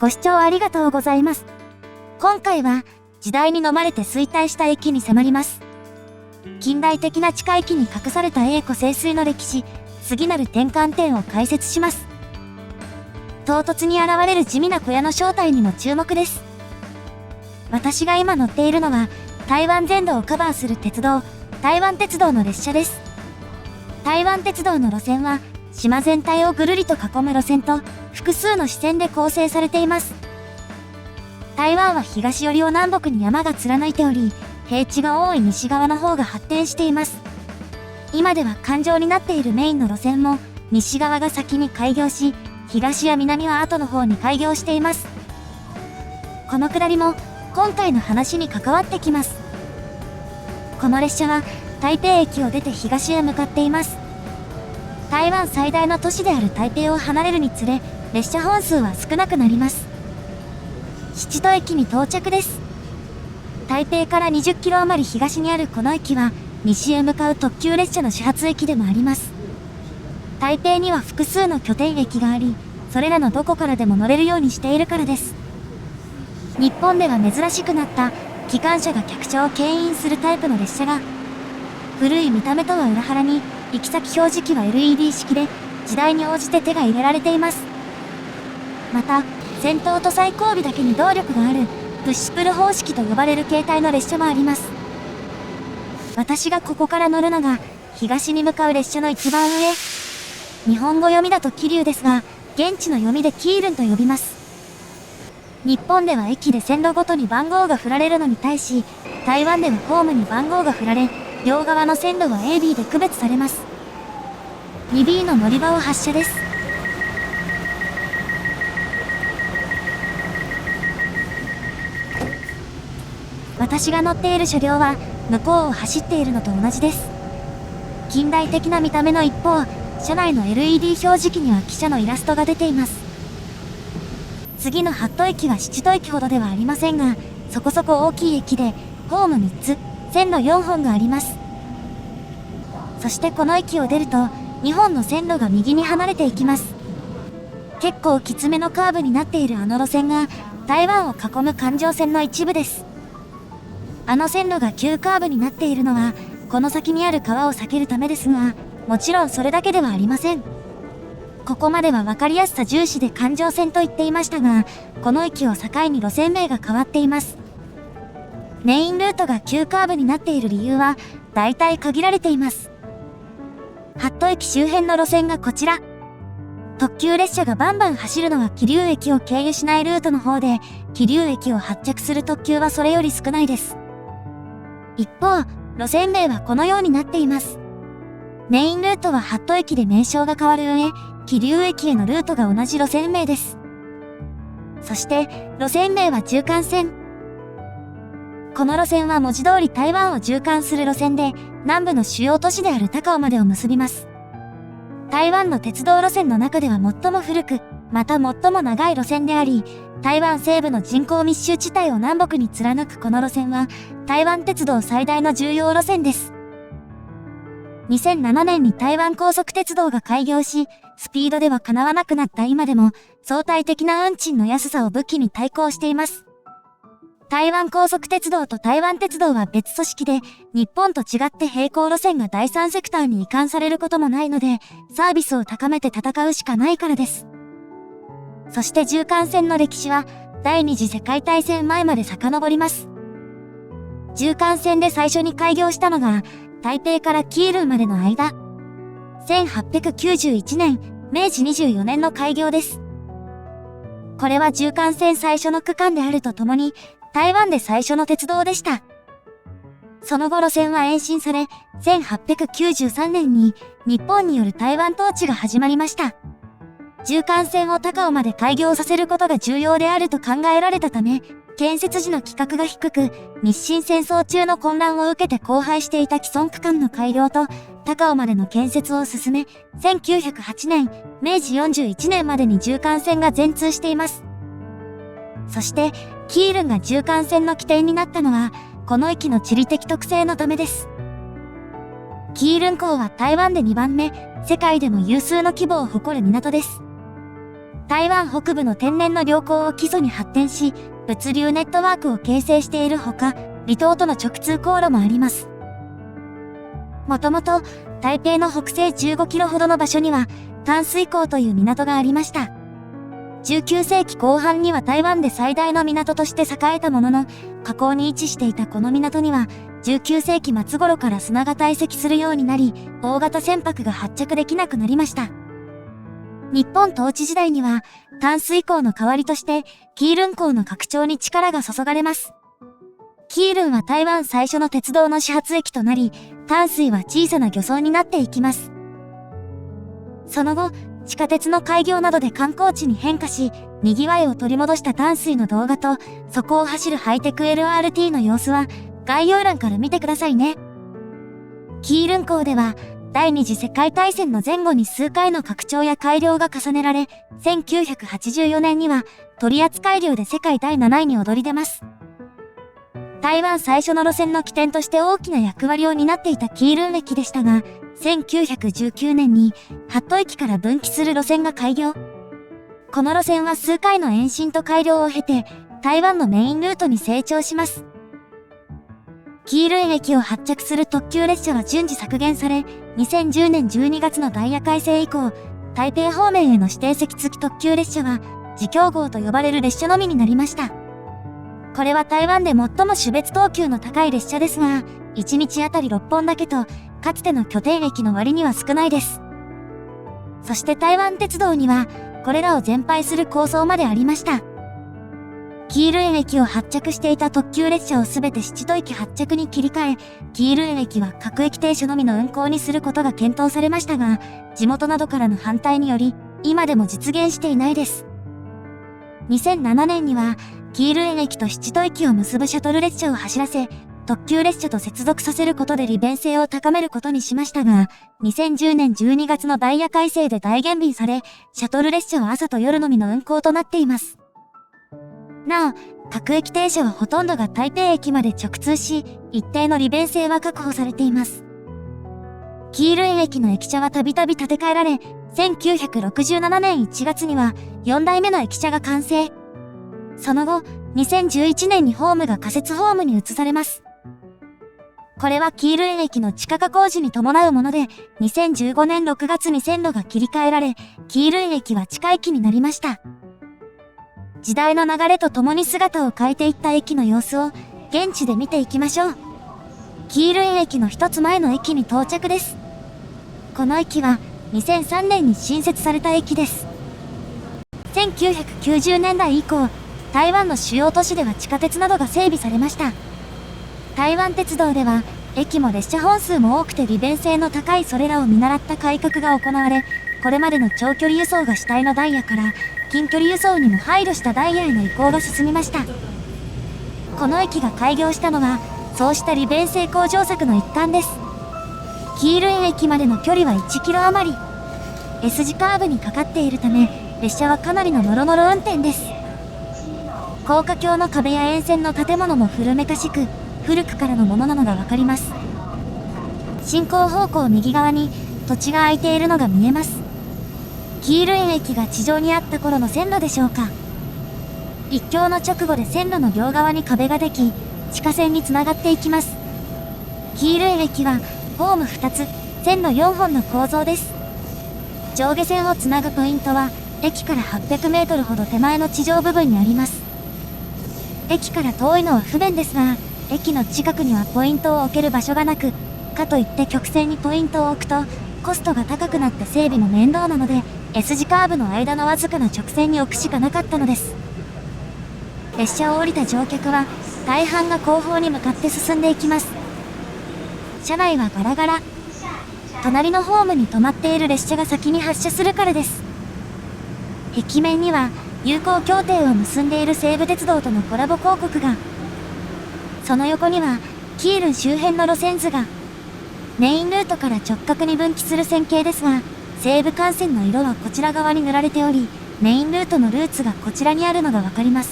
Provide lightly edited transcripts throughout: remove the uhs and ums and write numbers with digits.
ご視聴ありがとうございます。今回は時代に飲まれて衰退した駅に迫ります。近代的な地下駅に隠された栄枯盛衰の歴史、次なる転換点を解説します。唐突に現れる地味な小屋の正体にも注目です。私が今乗っているのは台湾全土をカバーする鉄道、台湾鉄道の列車です。台湾鉄道の路線は島全体をぐるりと囲む路線と複数の支線で構成されています。台湾は東寄りを南北に山が貫いており、平地が多い西側の方が発展しています。今では環状になっているメインの路線も西側が先に開業し、東や南は後の方に開業しています。この下りも今回の話に関わってきます。この列車は台北駅を出て東へ向かっています。台湾最大の都市である台北を離れるにつれ、列車本数は少なくなります。七都駅に到着です。台北から20キロ余り東にあるこの駅は、西へ向かう特急列車の始発駅でもあります。台北には複数の拠点駅があり、それらのどこからでも乗れるようにしているからです。日本では珍しくなった機関車が客車を牽引するタイプの列車が、古い見た目とは裏腹に、行き先表示器は LED 式で、時代に応じて手が入れられています。また、先頭と最後尾だけに動力がある、プッシュプル方式と呼ばれる形態の列車もあります。私がここから乗るのが、東に向かう列車の一番上。日本語読みだと桐生ですが、現地の読みでキールンと呼びます。日本では駅で線路ごとに番号が振られるのに対し、台湾ではホームに番号が振られ、両側の線路は AB で区別されます。2B の乗り場を発車です。私が乗っている車両は向こうを走っているのと同じです。近代的な見た目の一方、車内の LED 表示器には汽車のイラストが出ています。次の八都駅は七都駅ほどではありませんが、そこそこ大きい駅で、ホーム3つ、線路4本があります。そしてこの駅を出ると、2本の線路が右に離れていきます。結構きつめのカーブになっているあの路線が、台湾を囲む環状線の一部です。あの線路が急カーブになっているのは、この先にある川を避けるためですが、もちろんそれだけではありません。ここまでは分かりやすさ重視で環状線と言っていましたが、この駅を境に路線名が変わっています。メインルートが急カーブになっている理由は、大体限られています。八都駅周辺の路線がこちら。特急列車がバンバン走るのは桐生駅を経由しないルートの方で、桐生駅を発着する特急はそれより少ないです。一方、路線名はこのようになっています。メインルートは八都駅で名称が変わる上、桐生駅へのルートが同じ路線名です。そして、路線名は中間線。この路線は文字通り台湾を縦貫する路線で、南部の主要都市である高雄までを結びます。台湾の鉄道路線の中では最も古く、また最も長い路線であり、台湾西部の人口密集地帯を南北に貫くこの路線は、台湾鉄道最大の重要路線です。2007年に台湾高速鉄道が開業し、スピードではかなわなくなった今でも、相対的な運賃の安さを武器に対抗しています。台湾高速鉄道と台湾鉄道は別組織で、日本と違って並行路線が第三セクターに移管されることもないので、サービスを高めて戦うしかないからです。そして縦貫線の歴史は、第二次世界大戦前まで遡ります。縦貫線で最初に開業したのが、台北からキールンまでの間。1891年、明治24年の開業です。これは縦貫線最初の区間であるとともに、台湾で最初の鉄道でした。その後路線は延伸され、1893年に日本による台湾統治が始まりました。縦貫線を高雄まで開業させることが重要であると考えられたため、建設時の規格が低く、日清戦争中の混乱を受けて荒廃していた既存区間の改良と、高雄までの建設を進め、1908年、明治41年までに縦貫線が全通しています。そして、キールンが縦貫線の起点になったのは、この駅の地理的特性のためです。キールン港は台湾で2番目、世界でも有数の規模を誇る港です。台湾北部の天然の良港を基礎に発展し、物流ネットワークを形成しているほか、離島との直通航路もあります。もともと、台北の北西15キロほどの場所には、淡水港という港がありました。19世紀後半には台湾で最大の港として栄えたものの、河口に位置していたこの港には、19世紀末頃から砂が堆積するようになり、大型船舶が発着できなくなりました。日本統治時代には、淡水港の代わりとして、基隆港の拡張に力が注がれます。基隆は台湾最初の鉄道の始発駅となり、淡水は小さな漁村になっていきます。その後、地下鉄の開業などで観光地に変化し、賑わいを取り戻した淡水の動画と、そこを走るハイテク LRT の様子は、概要欄から見てくださいね。基隆港では、第二次世界大戦の前後に数回の拡張や改良が重ねられ、1984年には取扱量で世界第7位に躍り出ます。台湾最初の路線の起点として大きな役割を担っていた基隆駅でしたが、1919年に八都駅から分岐する路線が開業。この路線は数回の延伸と改良を経て、台湾のメインルートに成長します。基隆駅を発着する特急列車は順次削減され、2010年12月のダイヤ改正以降、台北方面への指定席付き特急列車は、自強号と呼ばれる列車のみになりました。これは台湾で最も種別等級の高い列車ですが、1日あたり6本だけと、かつての拠点駅の割には少ないです。そして台湾鉄道には、これらを全廃する構想までありました。基隆駅を発着していた特急列車をすべて七都駅発着に切り替え、基隆駅は各駅停車のみの運行にすることが検討されましたが、地元などからの反対により、今でも実現していないです。2007年には、基隆駅と七都駅を結ぶシャトル列車を走らせ、特急列車と接続させることで利便性を高めることにしましたが、2010年12月のダイヤ改正で大減便され、シャトル列車は朝と夜のみの運行となっています。なお、各駅停車はほとんどが台北駅まで直通し、一定の利便性は確保されています。基隆駅の駅舎はたびたび建て替えられ、1967年1月には4代目の駅舎が完成。その後、2011年にホームが仮設ホームに移されます。これは基隆駅の地下化工事に伴うもので、2015年6月に線路が切り替えられ、基隆駅は地下駅になりました。時代の流れとともに姿を変えていった駅の様子を現地で見ていきましょう。基隆駅の一つ前の駅に到着です。この駅は2003年に新設された駅です。1990年代以降、台湾の主要都市では地下鉄などが整備されました。台湾鉄道では駅も列車本数も多くて利便性の高いそれらを見習った改革が行われ、これまでの長距離輸送が主体のダイヤから近距離輸送にも配慮したダイヤへの移行が進みました。この駅が開業したのはそうした利便性向上策の一環です。基隆駅までの距離は1キロ余り。S 字カーブにかかっているため列車はかなりのノロノロ運転です。高架橋の壁や沿線の建物も古めかしく古くからのものなのがわかります。進行方向右側に土地が空いているのが見えます。基隆駅が地上にあった頃の線路でしょうか。一橋の直後で線路の両側に壁ができ、地下線につながっていきます。基隆駅はホーム2つ、線路4本の構造です。上下線をつなぐポイントは駅から800メートルほど手前の地上部分にあります。駅から遠いのは不便ですが、駅の近くにはポイントを置ける場所がなく、かといって曲線にポイントを置くとコストが高くなって整備も面倒なので、S 字カーブの間のわずかな直線に置くしかなかったのです。列車を降りた乗客は大半が後方に向かって進んでいきます。車内はガラガラ。隣のホームに止まっている列車が先に発車するからです。壁面には友好協定を結んでいる西武鉄道とのコラボ広告が。その横には基隆周辺の路線図が。メインルートから直角に分岐する線形ですが、西武幹線の色はこちら側に塗られており、メインルートのルーツがこちらにあるのがわかります。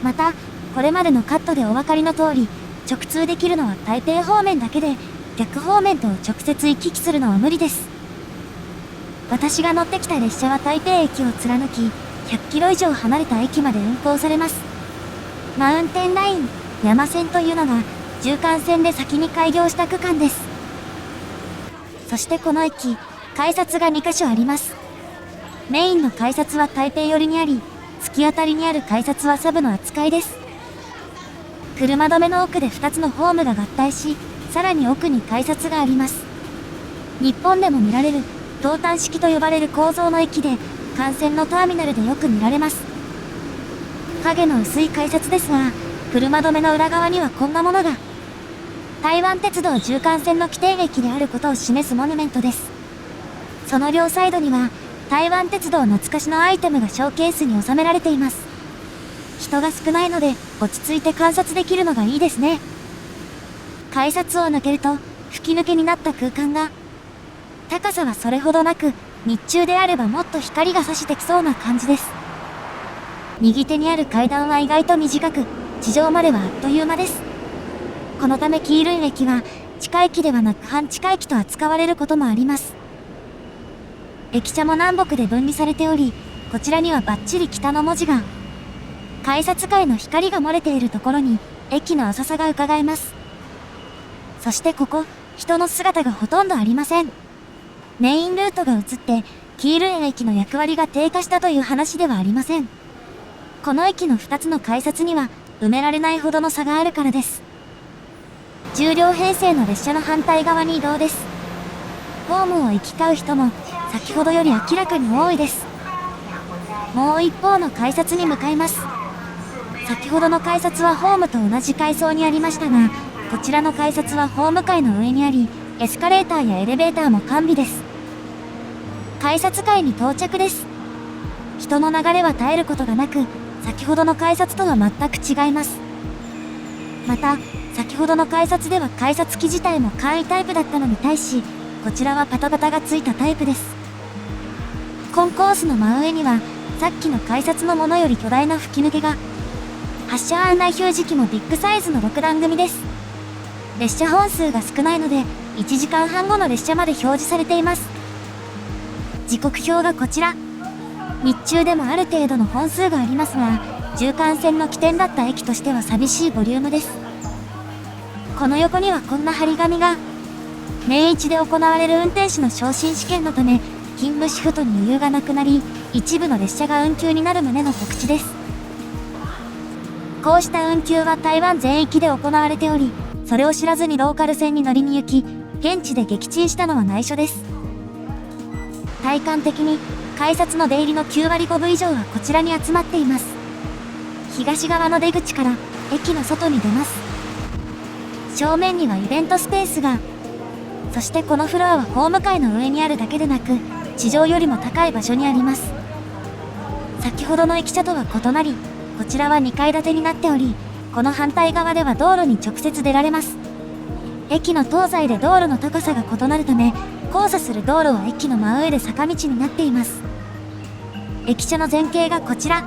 また、これまでのカットでお分かりの通り、直通できるのは台北方面だけで、逆方面と直接行き来するのは無理です。私が乗ってきた列車は台北駅を貫き、100キロ以上離れた駅まで運行されます。マウンテンライン、山線というのが、縦貫線で先に開業した区間です。そしてこの駅、改札が2カ所あります。メインの改札は台北寄りにあり、突き当たりにある改札はサブの扱いです。車止めの奥で2つのホームが合体し、さらに奥に改札があります。日本でも見られる、投炭式と呼ばれる構造の駅で、幹線のターミナルでよく見られます。影の薄い改札ですが、車止めの裏側にはこんなものが。台湾鉄道縦貫線の起点駅であることを示すモニュメントです。その両サイドには、台湾鉄道懐かしのアイテムがショーケースに収められています。人が少ないので、落ち着いて観察できるのがいいですね。改札を抜けると、吹き抜けになった空間が、高さはそれほどなく、日中であればもっと光が差してきそうな感じです。右手にある階段は意外と短く、地上まではあっという間です。このためキールン駅は、地下駅ではなく半地下駅と扱われることもあります。駅舎も南北で分離されており、こちらにはバッチリ北の文字が。改札階の光が漏れているところに、駅の浅さが伺えます。そしてここ、人の姿がほとんどありません。メインルートが移って、キールン駅の役割が低下したという話ではありません。この駅の2つの改札には、埋められないほどの差があるからです。10両編成の列車の反対側に移動です。ホームを行き交う人も、先ほどより明らかに多いです。もう一方の改札に向かいます。先ほどの改札はホームと同じ階層にありましたが、こちらの改札はホーム階の上にあり、エスカレーターやエレベーターも完備です。改札階に到着です。人の流れは絶えることがなく、先ほどの改札とは全く違います。また、先ほどの改札では改札機自体も簡易タイプだったのに対し、こちらはパタパタがついたタイプです。コンコースの真上には、さっきの改札のものより巨大な吹き抜けが。発車案内表示器もビッグサイズの6段組です。列車本数が少ないので、1時間半後の列車まで表示されています。時刻表がこちら。日中でもある程度の本数がありますが、縦貫線の起点だった駅としては寂しいボリュームです。この横にはこんな張り紙が。年一で行われる運転士の昇進試験のため、勤務シフトに余裕がなくなり、一部の列車が運休になる旨の告知です。こうした運休は台湾全域で行われており、それを知らずにローカル線に乗りに行き、現地で撃沈したのは内緒です。体感的に、改札の出入りの9割5分以上はこちらに集まっています。東側の出口から駅の外に出ます。正面にはイベントスペースが。そしてこのフロアはホーム階の上にあるだけでなく、地上よりも高い場所にあります。先ほどの駅舎とは異なり、こちらは2階建てになっており、この反対側では道路に直接出られます。駅の東西で道路の高さが異なるため、交差する道路は駅の真上で坂道になっています。駅舎の前景がこちら。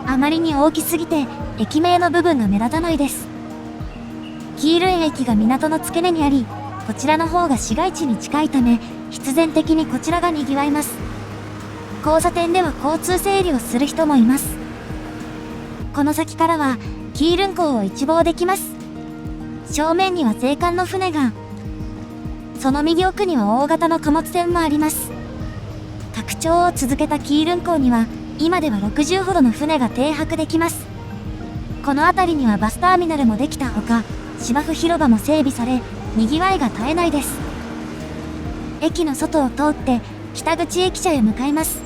あまりに大きすぎて、駅名の部分が目立たないです。キールン駅が港の付け根にあり、こちらの方が市街地に近いため、必然的にこちらが賑わいます。交差点では交通整理をする人もいます。この先からは、キールン港を一望できます。正面には税関の船が。その右奥には大型の貨物船もあります。拡張を続けたキールン港には、今では60ほどの船が停泊できます。この辺りにはバスターミナルもできたほか、芝生広場も整備され、賑わいが絶えないです。駅の外を通って、北口駅舎へ向かいます。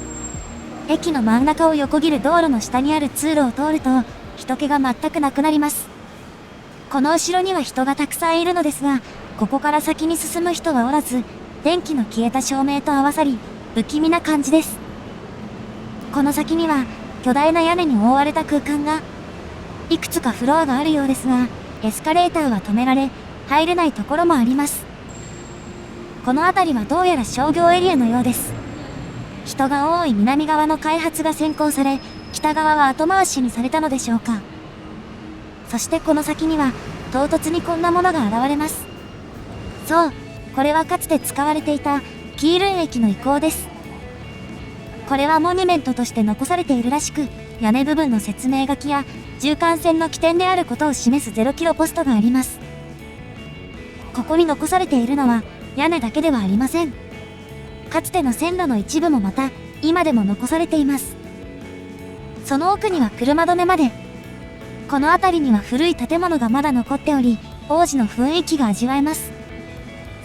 駅の真ん中を横切る道路の下にある通路を通ると、人気が全くなくなります。この後ろには人がたくさんいるのですが、ここから先に進む人はおらず、電気の消えた照明と合わさり、不気味な感じです。この先には、巨大な屋根に覆われた空間が、いくつかフロアがあるようですが、エスカレーターは止められ、入れないところもあります。この辺りはどうやら商業エリアのようです。人が多い南側の開発が先行され、北側は後回しにされたのでしょうか。そしてこの先には、唐突にこんなものが現れます。そう、これはかつて使われていた、キールン駅の遺構です。これはモニュメントとして残されているらしく、屋根部分の説明書きや縦貫線の起点であることを示す0キロポストがあります。ここに残されているのは屋根だけではありません。かつての線路の一部もまた今でも残されています。その奥には車止めまで。この辺りには古い建物がまだ残っており、当時の雰囲気が味わえます。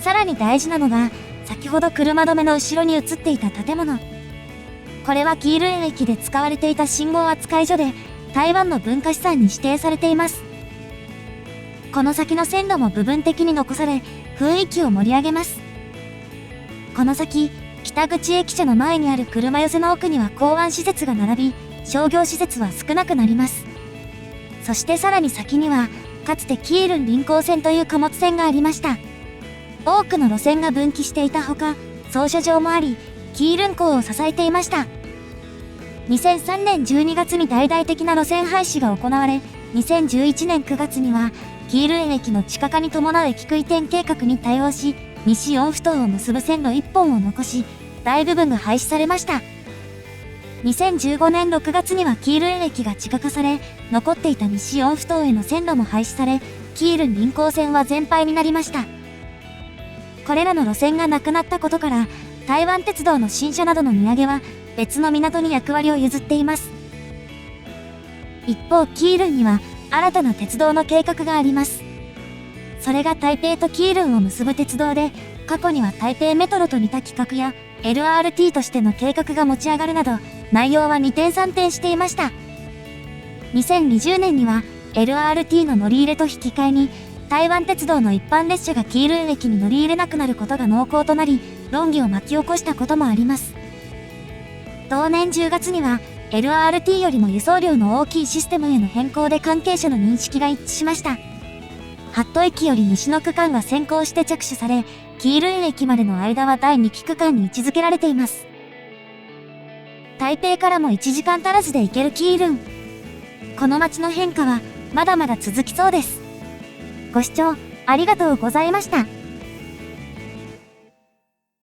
さらに大事なのが、先ほど車止めの後ろに映っていた建物。これはキールン駅で使われていた信号扱い所で、台湾の文化資産に指定されています。この先の線路も部分的に残され、雰囲気を盛り上げます。この先、北口駅舎の前にある車寄せの奥には港湾施設が並び、商業施設は少なくなります。そしてさらに先には、かつてキールン臨港線という貨物線がありました。多くの路線が分岐していたほか、操車場もあり、キールン港を支えていました。2003年12月に大々的な路線廃止が行われ、2011年9月には、キールン駅の地下化に伴う駅区移転計画に対応し、西4埠頭を結ぶ線路1本を残し、大部分が廃止されました。2015年6月にはキールン駅が地下化され、残っていた西4埠頭への線路も廃止され、キールン臨港線は全廃になりました。これらの路線がなくなったことから、台湾鉄道の新車などの荷揚げは別の港に役割を譲っています。一方、キールンには新たな鉄道の計画があります。それが台北とキールンを結ぶ鉄道で、過去には台北メトロと似た企画や LRT としての計画が持ち上がるなど、内容は二転三転していました。2020年には LRT の乗り入れと引き換えに、台湾鉄道の一般列車がキールン駅に乗り入れなくなることが濃厚となり、論議を巻き起こしたこともあります。同年10月には、LRT よりも輸送量の大きいシステムへの変更で関係者の認識が一致しました。ハット駅より西の区間が先行して着手され、キールン駅までの間は第2期区間に位置づけられています。台北からも1時間足らずで行けるキールン。この街の変化はまだまだ続きそうです。ご視聴ありがとうございました。